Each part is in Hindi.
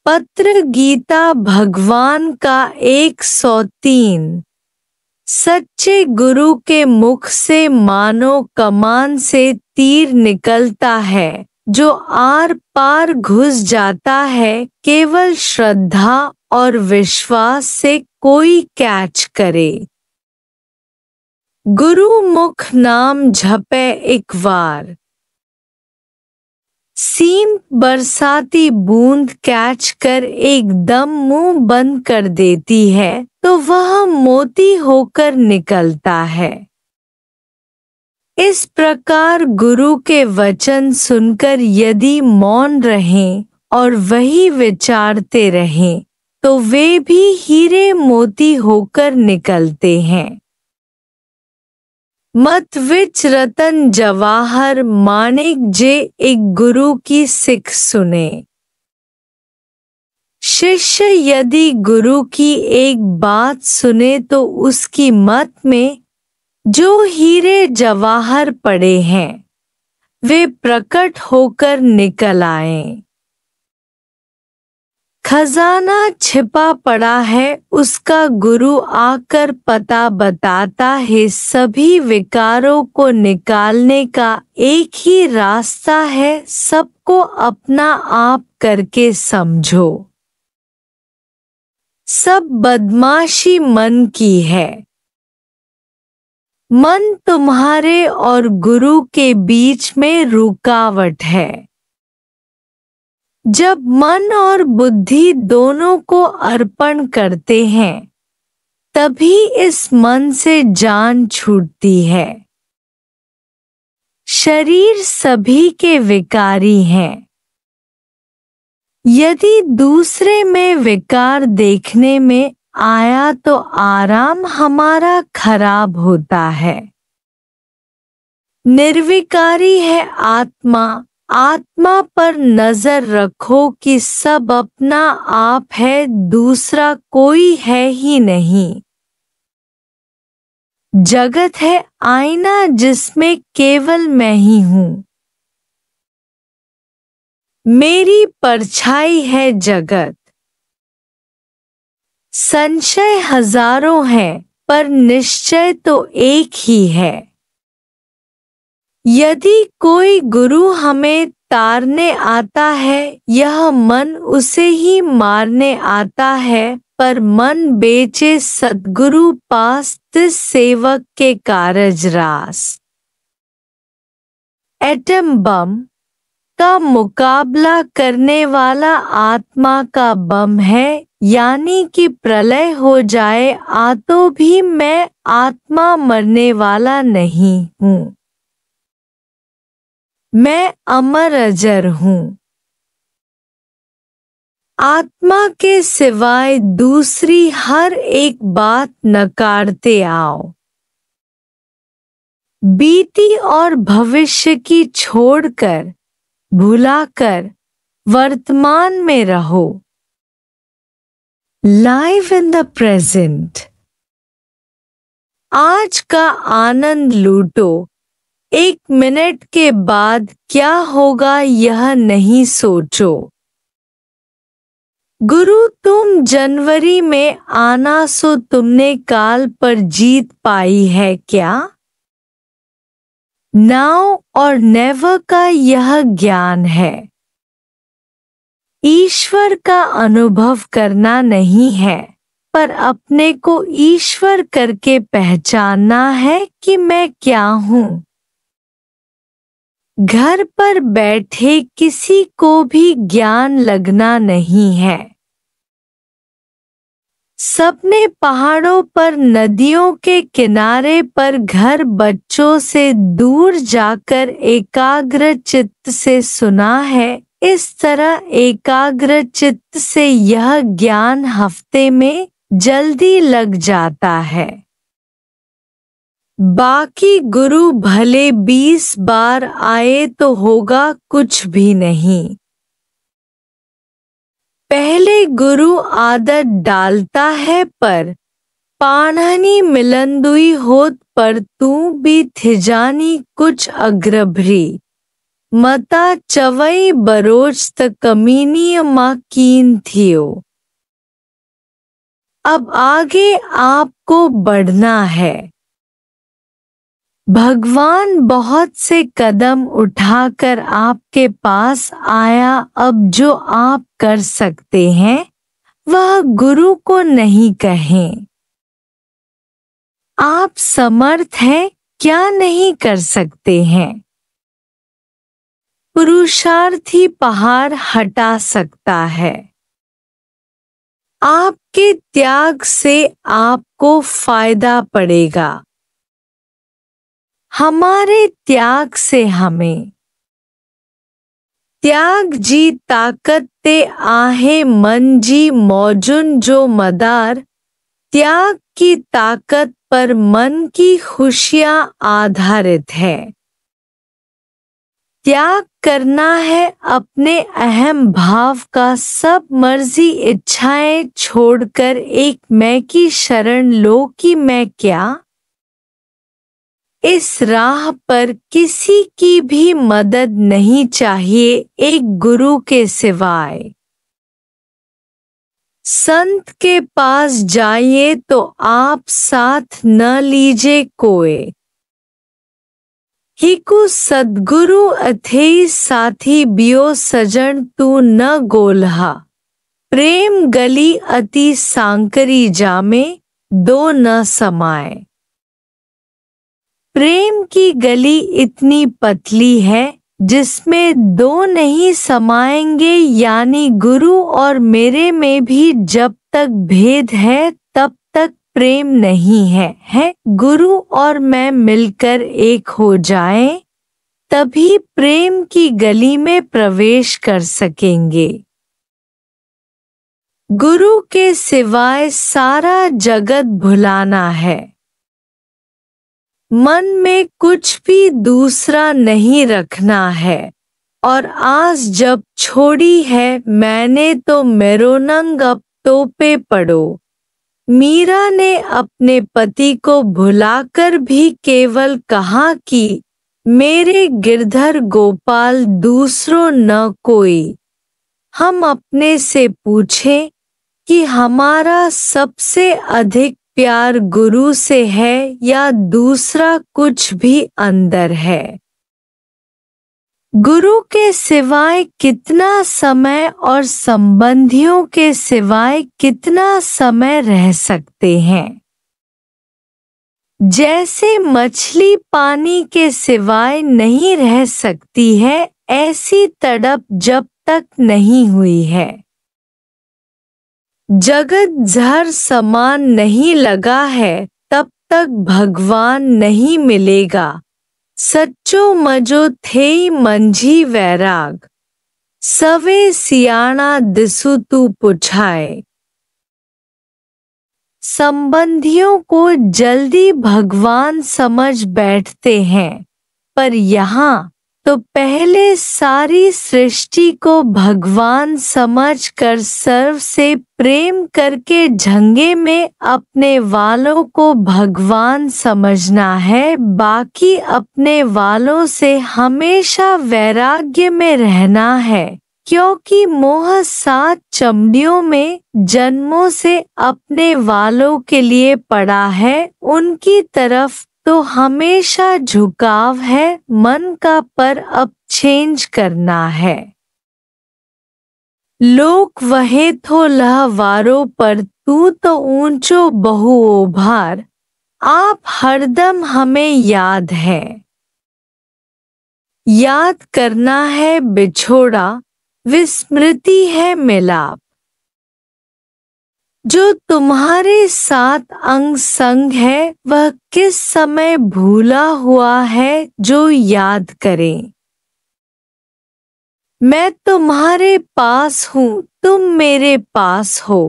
पत्र गीता भगवान का 103। सच्चे गुरु के मुख से मानो कमान से तीर निकलता है, जो आर पार घुस जाता है। केवल श्रद्धा और विश्वास से कोई कैच करे। गुरु मुख नाम झपे एक बार, सीम बरसाती बूंद कैच कर एकदम मुंह बंद कर देती है, तो वह मोती होकर निकलता है। इस प्रकार गुरु के वचन सुनकर यदि मौन रहें और वही विचारते रहें, तो वे भी हीरे मोती होकर निकलते हैं। मत विच रतन जवाहर माणिक जे एक गुरु की सिख सुने। शिष्य यदि गुरु की एक बात सुने तो उसकी मत में जो हीरे जवाहर पड़े हैं, वे प्रकट होकर निकल आएं। खजाना छिपा पड़ा है, उसका गुरु आकर पता बताता है। सभी विकारों को निकालने का एक ही रास्ता है, सबको अपना आप करके समझो। सब बदमाशी मन की है। मन तुम्हारे और गुरु के बीच में रुकावट है। जब मन और बुद्धि दोनों को अर्पण करते हैं, तभी इस मन से जान छूटती है। शरीर सभी के विकारी हैं। यदि दूसरे में विकार देखने में आया तो आराम हमारा खराब होता है। निर्विकारी है आत्मा। आत्मा पर नजर रखो कि सब अपना आप है, दूसरा कोई है ही नहीं। जगत है आईना जिसमें केवल मैं ही हूँ। मेरी परछाई है जगत। संशय हजारों हैं, पर निश्चय तो एक ही है। यदि कोई गुरु हमें तारने आता है, यह मन उसे ही मारने आता है। पर मन बेचे सद्गुरु पास, तिस सेवक के कारज रास। एटम बम का मुकाबला करने वाला आत्मा का बम है, यानी कि प्रलय हो जाए आ तो भी मैं आत्मा मरने वाला नहीं हूँ। मैं अमर अजर हूँ। आत्मा के सिवाय दूसरी हर एक बात नकारते आओ। बीती और भविष्य की छोड़कर, भुलाकर वर्तमान में रहो। Live in the present. आज का आनंद लूटो। 1 मिनट के बाद क्या होगा यह नहीं सोचो। गुरु तुम जनवरी में आना, सो तुमने काल पर जीत पाई है क्या? नाउ और नेवर का यह ज्ञान है। ईश्वर का अनुभव करना नहीं है, पर अपने को ईश्वर करके पहचानना है कि मैं क्या हूँ। घर पर बैठे किसी को भी ज्ञान लगना नहीं है। सबने पहाड़ों पर, नदियों के किनारे पर, घर बच्चों से दूर जाकर एकाग्र चित्त से सुना है। इस तरह एकाग्र चित्त से यह ज्ञान हफ्ते में जल्दी लग जाता है। बाकी गुरु भले 20 बार आए तो होगा कुछ भी नहीं। पहले गुरु आदत डालता है, पर पाणहनी मिलंदुई होत पर तू भी थिजानी कुछ अग्रभरी। मता चवई बरोच त कमीनीय मां कीन थियो। अब आगे आपको बढ़ना है। भगवान बहुत से कदम उठाकर आपके पास आया। अब जो आप कर सकते हैं वह गुरु को नहीं कहें। आप समर्थ हैं, क्या नहीं कर सकते हैं। पुरुषार्थी पहाड़ हटा सकता है। आपके त्याग से आपको फायदा पड़ेगा। हमारे त्याग से हमें त्याग जी ताकत ते आहे मन जी मौजुन जो मदार। त्याग की ताकत पर मन की खुशियां आधारित है। त्याग करना है अपने अहम भाव का। सब मर्जी इच्छाएं छोड़कर एक मैं की शरण लो कि मैं क्या। इस राह पर किसी की भी मदद नहीं चाहिए एक गुरु के सिवाय। संत के पास जाइए तो आप साथ न लीजिए कोई। हिकु सद्गुरु अथेई साथी बियो सजन तू न गोल्हा। प्रेम गली अति सांकरी जामे दो न समाए। प्रेम की गली इतनी पतली है जिसमें दो नहीं समाएंगे। यानी गुरु और मेरे में भी जब तक भेद है तब तक प्रेम नहीं है। गुरु और मैं मिलकर एक हो जाएं तभी प्रेम की गली में प्रवेश कर सकेंगे। गुरु के सिवाय सारा जगत भुलाना है। मन में कुछ भी दूसरा नहीं रखना है। और आस जब छोड़ी है मैंने तो मेरोनंग अब तो पे पड़ो। मीरा ने अपने पति को भुलाकर भी केवल कहा कि मेरे गिरधर गोपाल दूसरों न कोई। हम अपने से पूछें कि हमारा सबसे अधिक प्यार गुरु से है या दूसरा कुछ भी अंदर है। गुरु के सिवाय कितना समय और संबंधियों के सिवाय कितना समय रह सकते हैं। जैसे मछली पानी के सिवाय नहीं रह सकती है ऐसी तड़प जब तक नहीं हुई है। जगत जहर समान नहीं लगा है तब तक भगवान नहीं मिलेगा। सच्चो मजो थेई मंझी वैराग। सवे सियाणा दिसु तू पुछाए। संबंधियों को जल्दी भगवान समझ बैठते हैं पर यहाँ तो पहले सारी सृष्टि को भगवान समझकर सर्व से प्रेम करके झंगे में अपने वालों को भगवान समझना है। बाकी अपने वालों से हमेशा वैराग्य में रहना है क्योंकि मोह 7 चमड़ियों में जन्मों से अपने वालों के लिए पड़ा है। उनकी तरफ तो हमेशा झुकाव है मन का पर अब चेंज करना है। लोक वहे थो लह वारो पर तू तो ऊंचो बहु ओभार। आप हरदम हमें याद है। याद करना है बिछोड़ा विस्मृति है मिलाप। जो तुम्हारे साथ अंग संग है वह किस समय भूला हुआ है जो याद करें। मैं तुम्हारे पास हूँ तुम मेरे पास हो।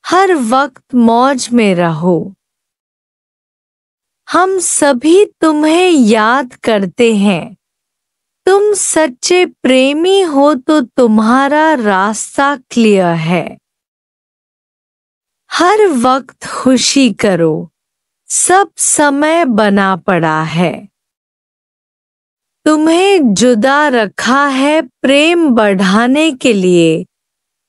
हर वक्त मौज में रहो। हम सभी तुम्हें याद करते हैं। तुम सच्चे प्रेमी हो तो तुम्हारा रास्ता क्लियर है। हर वक्त खुशी करो। सब समय बना पड़ा है। तुम्हें जुदा रखा है प्रेम बढ़ाने के लिए।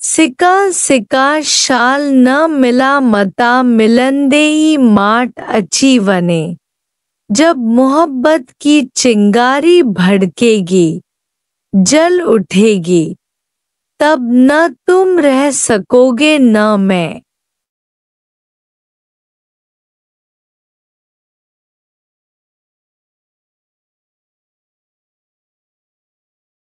सिका सिका शाल न मिला मता मिलंदेई माट अच्छी वने। जब मोहब्बत की चिंगारी भड़केगी, जल उठेगी, तब न तुम रह सकोगे न मैं।